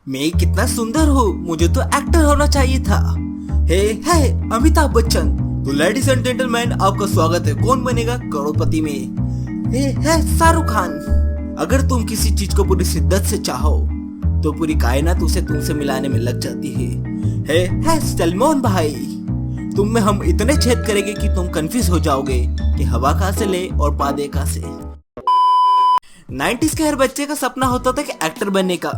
मैं कितना सुंदर हूँ, मुझे तो एक्टर होना चाहिए था। हे अमिताभ बच्चन। तो लेडीज एंड जेंटलमैन, आपका स्वागत है कौन बनेगा करोड़पति में। हे शाहरुख खान। अगर तुम किसी चीज को पूरी शिद्दत से चाहो तो पूरी कायनात उसे तुमसे मिलाने में लग जाती है। हे सलमान भाई, तुम में हम इतने छेद करेंगे कि तुम कंफ्यूज हो जाओगे कि हवा कहाँ से ले और पादे कहाँ से। 90s के हर बच्चे का सपना होता था कि एक्टर बनने का,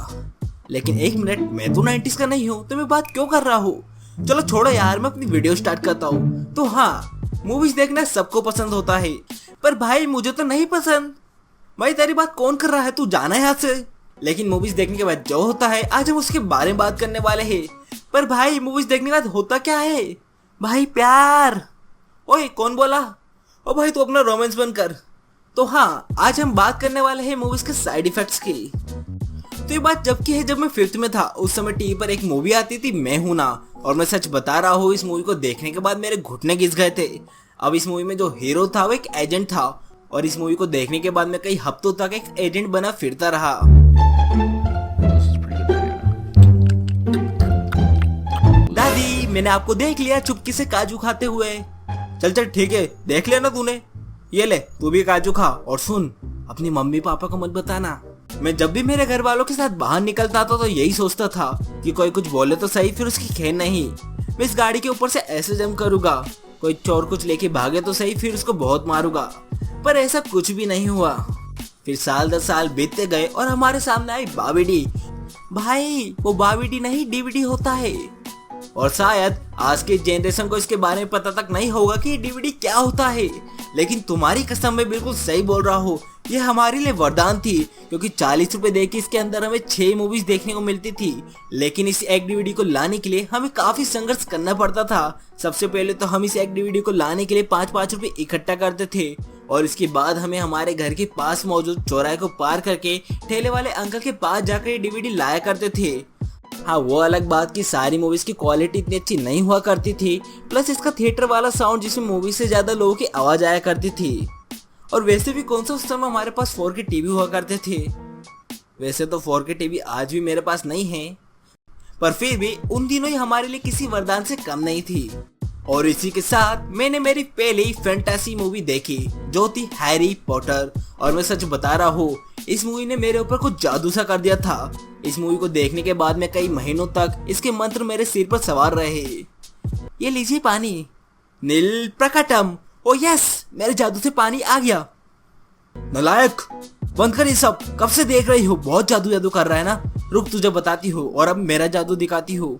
लेकिन एक मिनट, मैं तो 90s का नहीं हूँ तो मैं बात क्यों कर रहा हूँ। चलो छोड़ो यार, मैं अपनी वीडियो स्टार्ट करता हूँ। तो हाँ, मूवीज देखना सबको पसंद होता है, पर भाई मुझे तो नहीं पसंद। भाई तेरी बात कौन कर रहा है, तू जाना है यहाँ से। लेकिन मूवीज देखने के बाद जो होता है, आज हम उसके बारे में बात करने वाले हैं। पर भाई मूवीज देखने के बाद होता क्या है भाई? प्यार। ओए कौन बोला? ओ भाई तू अपना रोमांस बंद कर। तो हाँ, आज हम बात करने वाले हैं मूवीज के साइड इफेक्ट्स की। तो ये बात जब की है, जब मैं 5th में था उस समय टीवी पर एक मूवी आती थी मैं हूं ना, और मैं सच बता रहा हूँ, इस मूवी को देखने के बाद मेरे घुटने घिस गए थे। अब इस मूवी में जो हीरो था वो एक एजेंट था, और इस मूवी को देखने के बाद मैं कई हफ्तों तक एक एजेंट बना फिरता रहा। दादी, मैंने आपको देख लिया चुपके से काजू खाते हुए। चल ठीक है, देख लिया ना तूने, ये ले तू भी काजू खा। और सुन, अपनी मम्मी पापा को मत बताना। मैं जब भी मेरे घर वालों के साथ बाहर निकलता था तो यही सोचता था कि कोई कुछ बोले तो सही, फिर उसकी खैर नहीं। मैं इस गाड़ी के ऊपर से ऐसे जंप करूंगा, कोई चोर कुछ लेके भागे तो सही, फिर उसको बहुत मारूंगा। पर ऐसा कुछ भी नहीं हुआ। फिर साल 10 साल बीतते गए और हमारे सामने आई बाबीडी। भाई वो बाबीडी नहीं, डीवीडी होता है। और शायद आज के जनरेशन को इसके बारे में पता तक नहीं होगा कि डीवीडी क्या होता है। लेकिन तुम्हारी कसम, मैं बिल्कुल सही बोल रहा हूँ, ये हमारे लिए वरदान थी, क्योंकि 40 रुपए देके इसके अंदर हमें 6 मूवीज देखने को मिलती थी। लेकिन इस एक डीवीडी को लाने के लिए हमें काफी संघर्ष करना पड़ता था। सबसे पहले तो हम इस एक डीवीडी को लाने के लिए 5-5 रुपए इकट्ठा करते थे, और इसके बाद हमें हमारे घर के पास मौजूद चौराहे को पार करके ठेले वाले अंकल के पास जाकर ये डीवीडी लाया करते थे। हाँ, वो अलग बात कि सारी मूवीज की क्वालिटी इतनी अच्छी नहीं हुआ करती थी, प्लस इसका थिएटर वाला साउंड जिसमें मूवी से ज्यादा लोगों की आवाज आया करती थी। और वैसे भी कौन सा उस समय हमारे पास 4K टीवी हुआ करते थे। वैसे तो 4K टीवी आज भी मेरे पास नहीं है, पर फिर भी उन दिनों ही हमारे लिए किसी वरदान से कम नहीं थी। और इसी के साथ मैंने मेरी पहली फैंटेसी मूवी देखी, जो थी हैरी पॉटर। और मैं सच बता रहा हूँ, इस मूवी ने मेरे ऊपर कुछ जादू सा कर दिया था। इस मूवी को देखने के बाद मैं कई महीनों तक इसके मंत्र मेरे सिर पर सवार रहे। ये लीजिए पानी, नील प्रकटम। ओ यस, मेरे जादू से पानी आ गया। नालायक, बंद कर ये सब, कब से देख रही हो? बहुत जादू कर रहा है ना, रुक तुझे बताती हूँ, और अब मेरा जादू दिखाती हूँ।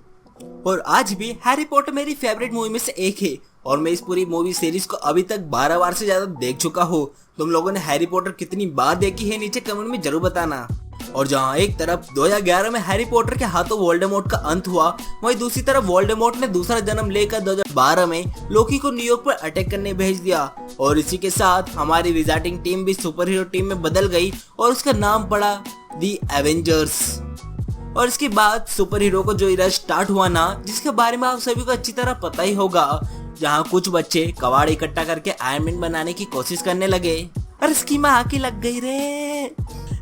और आज भी हैरी पॉटर मेरी फेवरेट मूवी में से एक है, और मैं इस पूरी मूवी सीरीज को अभी तक 12 बार से ज्यादा देख चुका हूँ। तुम लोगों ने हैरी पॉटर कितनी बार देखी है नीचे कमेंट में जरूर बताना। और जहाँ एक तरफ 2011 में हैरी पॉटर के हाथों वोल्डेमॉर्ट का अंत हुआ, वहीं दूसरी तरफ वोल्डेमॉर्ट ने दूसरा जन्म लेकर 2012 में लोकी को न्यूयॉर्क पर अटैक करने भेज दिया। और इसी के साथ हमारी विजार्डिंग टीम भी सुपर हीरो टीम में बदल गई, और उसका नाम पड़ा दी एवेंजर्स। और इसके बाद सुपर हीरो को जो इरा स्टार्ट हुआ ना, जिसके बारे में आप सभी को अच्छी तरह पता ही होगा, जहाँ कुछ बच्चे कबाड़ इकट्ठा करके आयरन मैन बनाने की कोशिश करने लगे। और इसकी माँ आके लग गई रे।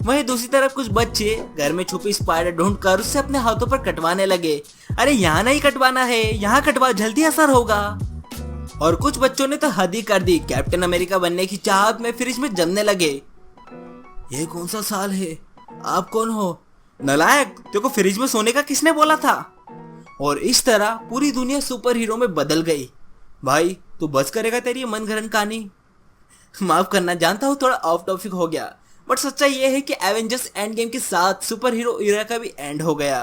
वहीं दूसरी तरफ कुछ बच्चे घर में छुपी स्पाइडर ढूंढकर उससे अपने हाथों पर कटवाने लगे। अरे यहाँ नहीं कटवाना है, यहाँ कटवा, जल्दी असर होगा। और कुछ बच्चों ने तो हद ही कर दी, कैप्टन अमेरिका बनने की चाहत में फ्रिज में जमने लगे। ये कौन सा साल है? आप कौन हो? नालायक, तेरे को फ्रिज में सोने का किसने बोला था? और इस तरह पूरी दुनिया सुपर हीरो में बदल गई। भाई तू बस करेगा तेरी मनगढ़ंत कहानी? माफ करना, जानता हूँ थोड़ा ऑफ टॉपिक हो गया, बट सच्चाई ये है कि एवेंजर्स एंड गेम के साथ सुपर हीरो इरा का भी एंड हो गया।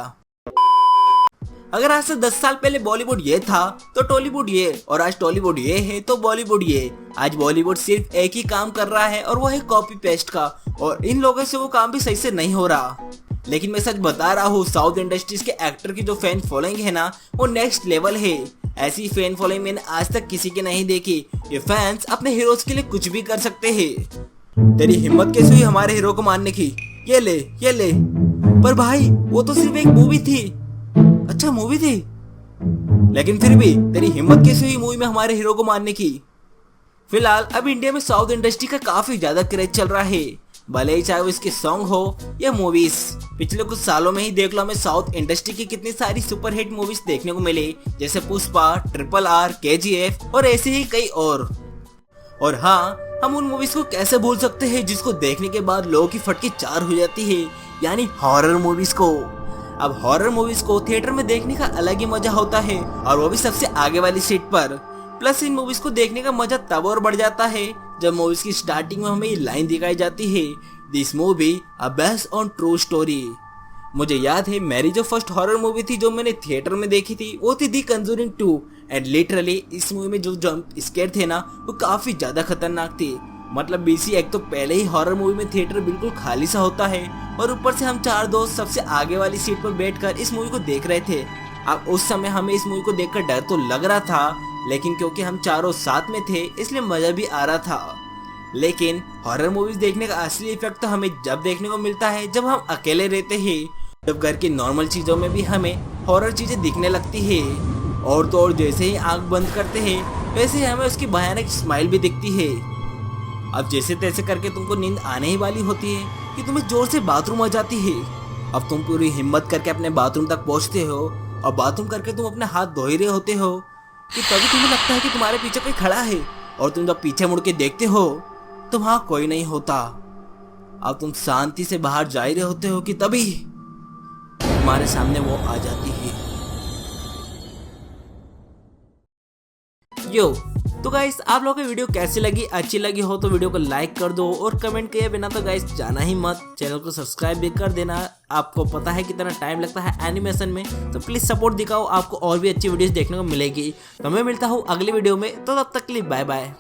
अगर आज से 10 साल पहले बॉलीवुड ये था तो टॉलीवुड ये, और आज टॉलीवुड ये है तो बॉलीवुड ये। आज बॉलीवुड सिर्फ एक ही काम कर रहा है, और वो है कॉपी पेस्ट का, और इन लोगों से वो काम भी सही से नहीं हो रहा। लेकिन मैं सच बता रहा हूँ, साउथ इंडस्ट्रीज के एक्टर की जो फैन फॉलोइंग है ना, वो नेक्स्ट लेवल है। ऐसी फैन फॉलोइंग मैंने आज तक किसी की नहीं देखी। ये फैंस अपने हीरोज के लिए कुछ भी कर सकते हैं। तेरी हिम्मत कैसे हुई हमारे हीरो को मारने की? ये ले, ये ले। पर भाई वो तो सिर्फ एक मूवी थी। अच्छा मूवी थी, लेकिन फिर भी तेरी हिम्मत कैसे हुई मूवी में हमारे हीरो को मारने की? फिलहाल अब इंडिया में साउथ इंडस्ट्री का काफी ज्यादा क्रेज चल रहा है। भले ही चाहे वो इसके सॉन्ग हो या मूवीज। पिछले कुछ सालों में ही देख लो हमें साउथ इंडस्ट्री की कितनी सारी सुपरहिट मूवीज देखने को मिली, जैसे पुष्पा, RRR, KGF और ऐसे ही कई और हाँ, हम उन मूवीज को कैसे भूल सकते हैं जिसको देखने के बाद लोगों की फटकी 4 हो जाती है, यानी हॉरर मूवीज को। अब हॉरर मूवीज को थिएटर में देखने का अलग ही मजा होता है, और वो भी सबसे आगे वाली सीट पर। प्लस इन मूवीज को देखने का मजा तब और बढ़ जाता है जब मूवीज की स्टार्टिंग में हमें ये लाइन दिखाई जाती है, this movie a based on true story. मुझे याद है मेरी जो फर्स्ट हॉरर मूवी थी जो मैंने थिएटर में देखी थी वो थी दी कंजूरिंग 2, एंड लिटरली इस मूवी में जो जंप स्केयर थे ना वो काफी ज्यादा खतरनाक थी। मतलब बीसी एक तो पहले ही हॉरर मूवी में थिएटर बिल्कुल खाली सा होता है, और ऊपर से हम 4 दोस्त सबसे आगे वाली सीट पर बैठकर इस मूवी को देख रहे थे। अब उस समय हमें इस मूवी को देखकर डर तो लग रहा था, लेकिन क्योंकि हम चारों साथ में थे इसलिए मजा भी आ रहा था। लेकिन हॉरर मूवीज देखने का असली इफेक्ट तो हमें जब देखने को मिलता है जब हम अकेले रहते हैं, जब घर की नॉर्मल चीजों में भी हमें हॉरर चीजें दिखने लगती है। और तो और जैसे ही आंख बंद करते हैं वैसे ही हमें उसकी भयानक स्माइल भी दिखती है। अब जैसे तैसे करके तुमको नींद आने ही वाली होती है कि तुम्हें जोर से बाथरूम आ जाती है। अब तुम पूरी हिम्मत करके अपने बाथरूम तक पहुंचते हो, और बाथरूम करके तुम अपने हाथ धो ही रहे होते हो कि तभी तुम्हें लगता है कि तुम्हारे पीछे कोई खड़ा है, और तुम जब पीछे मुड़ के देखते हो तो वहां कोई नहीं होता। अब तुम शांति से बाहर जा ही रहे होते हो कि तभी तुम्हारे सामने वो आ जाती है। यो तो गाइस, आप लोगों को वीडियो कैसी लगी? अच्छी लगी हो तो वीडियो को लाइक कर दो, और कमेंट किए बिना तो गाइस जाना ही मत। चैनल को सब्सक्राइब भी कर देना। आपको पता है कितना टाइम लगता है एनिमेशन में, तो प्लीज सपोर्ट दिखाओ, आपको और भी अच्छी वीडियोस देखने को मिलेगी। तो मैं मिलता हूँ अगली वीडियो में, तो तब तक के लिए बाय बाय।